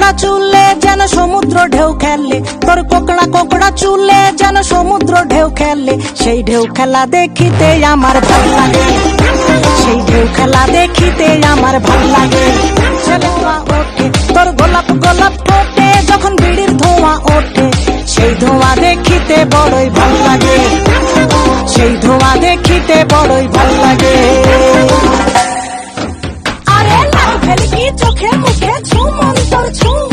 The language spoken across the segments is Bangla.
কোকড়া চুলে যেন সমুদ্র ঢেউ খেলে, তোর কোকড়া কোকড়া চুলে যেন সমুদ্র ঢেউ খেলে। সেই ঢেউ খেলা দেখিতে আমার ভাল লাগে, সেই ঢেউ খেলা দেখিতে আমার ভাল লাগে। ধোঁয়া ওঠে তোর গোলাপ গোলাপ ঠোঁটে, যখন বিড়ির ধোঁয়া ওঠে সেই ধোঁয়া দেখিতে বড়ই ভাল লাগে, সেই ধোঁয়া দেখিতে বড়ই ভাল লাগে। আরে লাল ভেলকি চোখে মুখে ঝুম অন্তর ঝুম,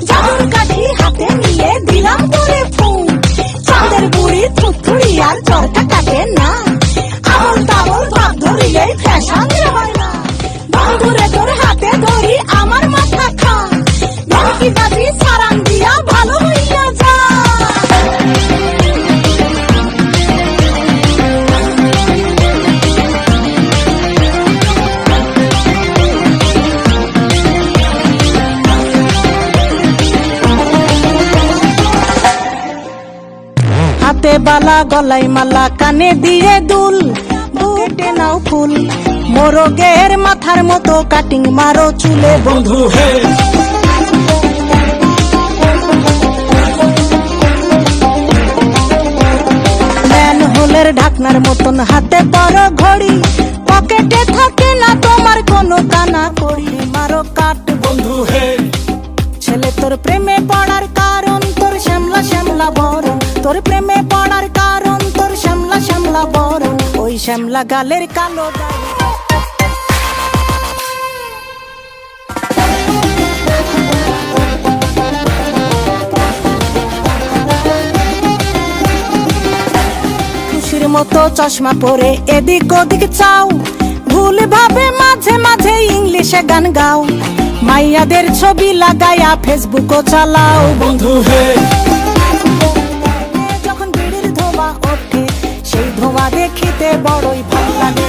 জাদুর কাঠি হাতে নিয়ে দিলাম তোরে ফুম। চাঁদের বুড়ি থুথুড়ি আর চরকা কাটে না, আবল তাবল ভাব ধরিলেই ফ্যাশন হয় না। বন্ধুরে তোর হাতে ধরি আমার মাথা খা, ভেলকি বাজি সারান দিয়া ভালো হইয়া যা। হাতে বালা গলায় মালা কানে দিয়ে দুল, বুকে নাও ফুল মোরগের মাথার মতো কাটিং মারো চুলে বন্ধু হে। ম্যানহোলের ঢাকনার মতন হাতে বড় ঘড়ি, পকেটে থাকে না তোমার কোনো কানা কড়ি। মারো কাট বন্ধু হে, ছেলে তোর প্রেমে পড়ার কারণ তোর শ্যামলা শ্যামলা বরণ, তোর প্রেমে পড়ার কারণ তোর শ্যামলা শ্যামলা বরণ। ওই শ্যামলা গালের কালো দাড়ি, খুশির মতো চশমা পরে এদিক ওদিক চাও, ভুল ভাবে মাঝে মাঝে ইংলিশে গান গাও। মাইয়াদের ছবি লাগায়া ফেসবুকও চালাও বন্ধু হে। যখন বিড়ির ধোঁয়া ওঠে সেই ধোঁয়া দেখিতে বড়ই ভাল লাগে।